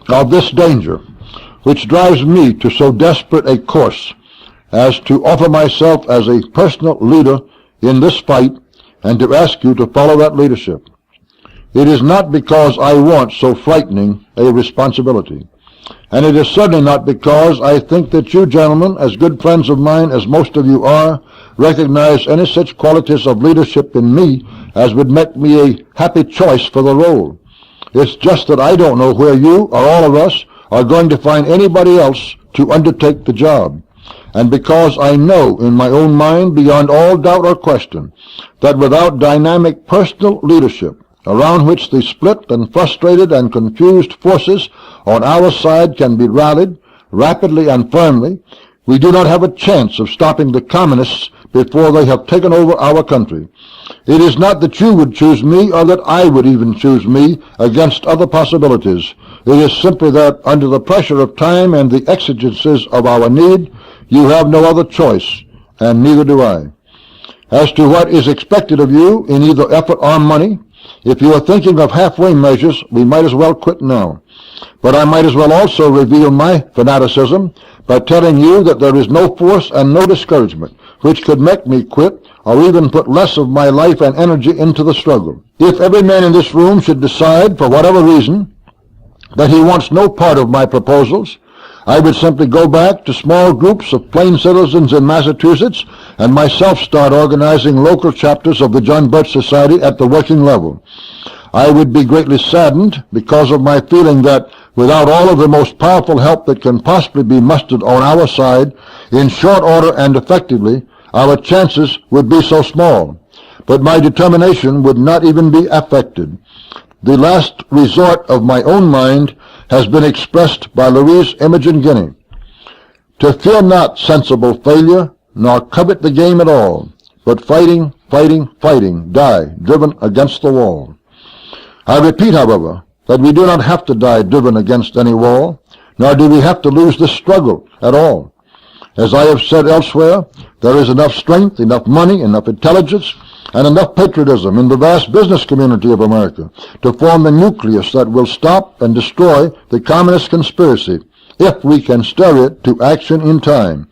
of this danger which drives me to so desperate a course as to offer myself as a personal leader in this fight and to ask you to follow that leadership. It is not because I want so frightening a responsibility, and it is certainly not because I think that you gentlemen, as good friends of mine as most of you are, recognize any such qualities of leadership in me as would make me a happy choice for the role. It's just that I don't know where you, or all of us, are going to find anybody else to undertake the job. And because I know in my own mind, beyond all doubt or question, that without dynamic personal leadership, around which the split and frustrated and confused forces on our side can be rallied rapidly and firmly, we do not have a chance of stopping the communists before they have taken over our country. It is not that you would choose me, or that I would even choose me against other possibilities. It is simply that under the pressure of time and the exigencies of our need, you have no other choice, and neither do I. As to what is expected of you in either effort or money, if you are thinking of halfway measures, we might as well quit now. But I might as well also reveal my fanaticism by telling you that there is no force and no discouragement which could make me quit or even put less of my life and energy into the struggle. If every man in this room should decide, for whatever reason, that he wants no part of my proposals, I would simply go back to small groups of plain citizens in Massachusetts and myself start organizing local chapters of the John Birch Society at the working level. I would be greatly saddened because of my feeling that without all of the most powerful help that can possibly be mustered on our side, in short order and effectively, our chances would be so small. But my determination would not even be affected. The last resort of my own mind has been expressed by Louise Imogen Guinea. To fear not sensible failure, nor covet the game at all, but fighting, fighting, fighting, die, driven against the wall. I repeat, however, that we do not have to die driven against any wall, nor do we have to lose the struggle at all. As I have said elsewhere, there is enough strength, enough money, enough intelligence, and enough patriotism in the vast business community of America to form the nucleus that will stop and destroy the communist conspiracy, if we can stir it to action in time.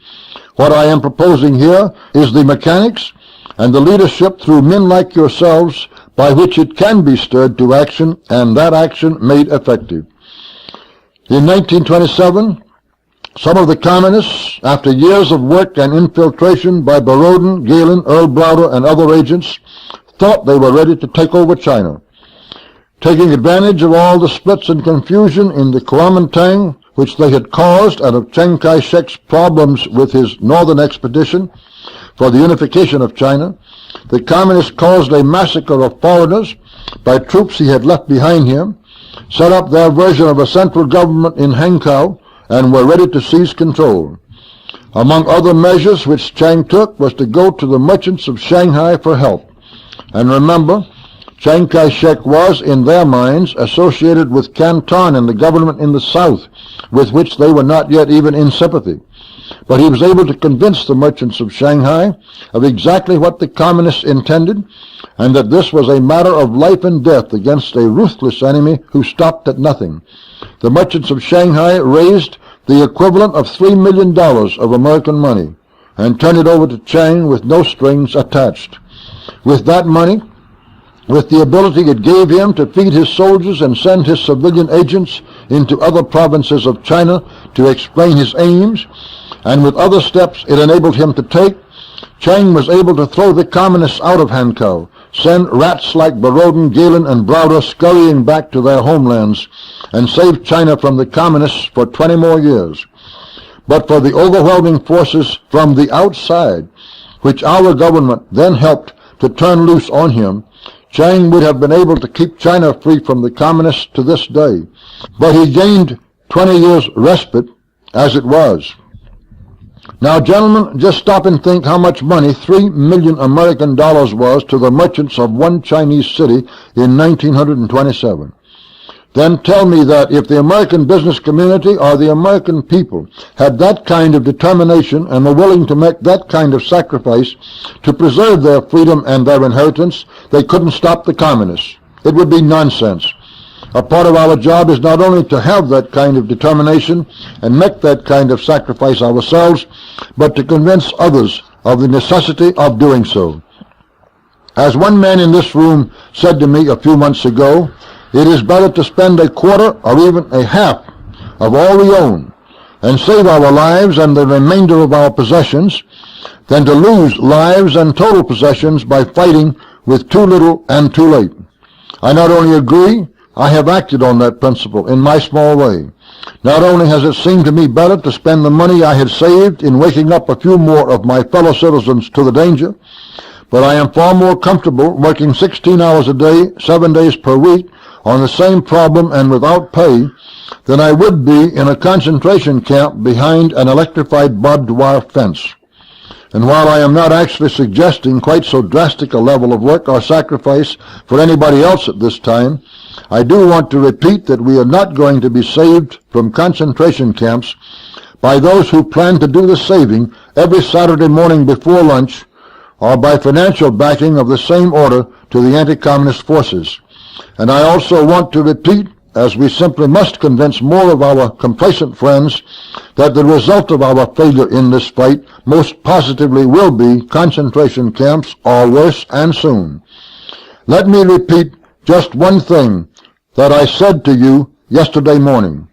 What I am proposing here is the mechanics and the leadership through men like yourselves by which it can be stirred to action, and that action made effective. In 1927, some of the communists, after years of work and infiltration by Baroden, Galen, Earl Browder, and other agents, thought they were ready to take over China. Taking advantage of all the splits and confusion in the Kuomintang, which they had caused, and of Chiang Kai-shek's problems with his northern expedition for the unification of China, the communists caused a massacre of foreigners by troops he had left behind him, set up their version of a central government in Hankow, and were ready to seize control. Among other measures which Chiang took was to go to the merchants of Shanghai for help. And remember, Chiang Kai-shek was, in their minds, associated with Canton and the government in the south, with which they were not yet even in sympathy. But he was able to convince the merchants of Shanghai of exactly what the communists intended, and that this was a matter of life and death against a ruthless enemy who stopped at nothing. The merchants of Shanghai raised the equivalent of $3 million of American money and turned it over to Chiang with no strings attached. With that money, with the ability it gave him to feed his soldiers and send his civilian agents into other provinces of China to explain his aims, and with other steps it enabled him to take, Chiang was able to throw the communists out of Hankow, send rats like Borodin, Galen, and Browder scurrying back to their homelands, and save China from the communists for 20 more years. But for the overwhelming forces from the outside, which our government then helped to turn loose on him, Chiang would have been able to keep China free from the communists to this day. But he gained 20 years respite as it was. Now, gentlemen, just stop and think how much money $3 million American dollars was to the merchants of one Chinese city in 1927. Then tell me that if the American business community or the American people had that kind of determination and were willing to make that kind of sacrifice to preserve their freedom and their inheritance, they couldn't stop the communists. It would be nonsense. A part of our job is not only to have that kind of determination and make that kind of sacrifice ourselves, but to convince others of the necessity of doing so. As one man in this room said to me a few months ago, it is better to spend a quarter or even a half of all we own and save our lives and the remainder of our possessions than to lose lives and total possessions by fighting with too little and too late. I not only agree, I have acted on that principle in my small way. Not only has it seemed to me better to spend the money I had saved in waking up a few more of my fellow citizens to the danger, but I am far more comfortable working 16 hours a day, 7 days per week, on the same problem and without pay than I would be in a concentration camp behind an electrified barbed wire fence. And while I am not actually suggesting quite so drastic a level of work or sacrifice for anybody else at this time, I do want to repeat that we are not going to be saved from concentration camps by those who plan to do the saving every Saturday morning before lunch, or by financial backing of the same order to the anti-communist forces. And I also want to repeat, as we simply must convince more of our complacent friends, that the result of our failure in this fight most positively will be concentration camps, or worse, and soon. Let me repeat just one thing that I said to you yesterday morning.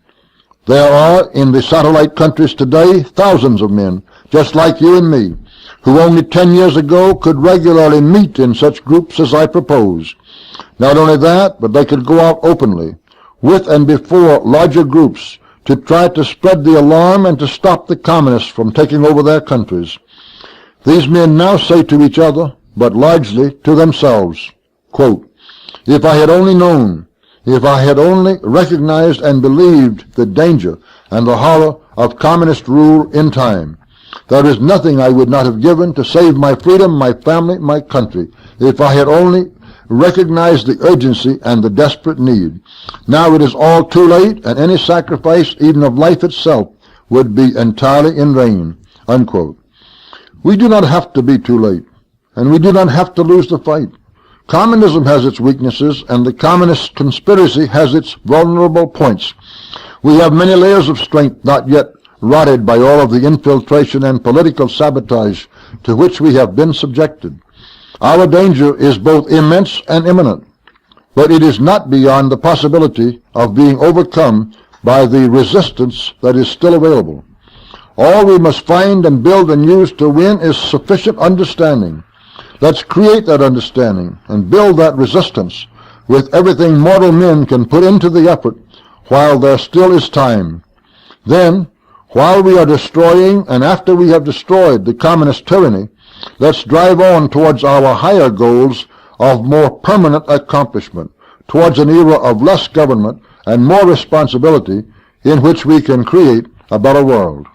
There are in the satellite countries today thousands of men, just like you and me, who only 10 years ago could regularly meet in such groups as I propose. Not only that, but they could go out openly, with and before larger groups, to try to spread the alarm and to stop the communists from taking over their countries. These men now say to each other, but largely to themselves, quote, "If I had only known, if I had only recognized and believed the danger and the horror of communist rule in time, there is nothing I would not have given to save my freedom, my family, my country, if I had only recognized the urgency and the desperate need. Now it is all too late, and any sacrifice, even of life itself, would be entirely in vain." Unquote. We do not have to be too late, and we do not have to lose the fight. Communism has its weaknesses, and the communist conspiracy has its vulnerable points. We have many layers of strength not yet rotted by all of the infiltration and political sabotage to which we have been subjected. Our danger is both immense and imminent, but it is not beyond the possibility of being overcome by the resistance that is still available. All we must find and build and use to win is sufficient understanding. Let's create that understanding and build that resistance with everything mortal men can put into the effort while there still is time. Then, while we are destroying and after we have destroyed the communist tyranny, let's drive on towards our higher goals of more permanent accomplishment, towards an era of less government and more responsibility in which we can create a better world.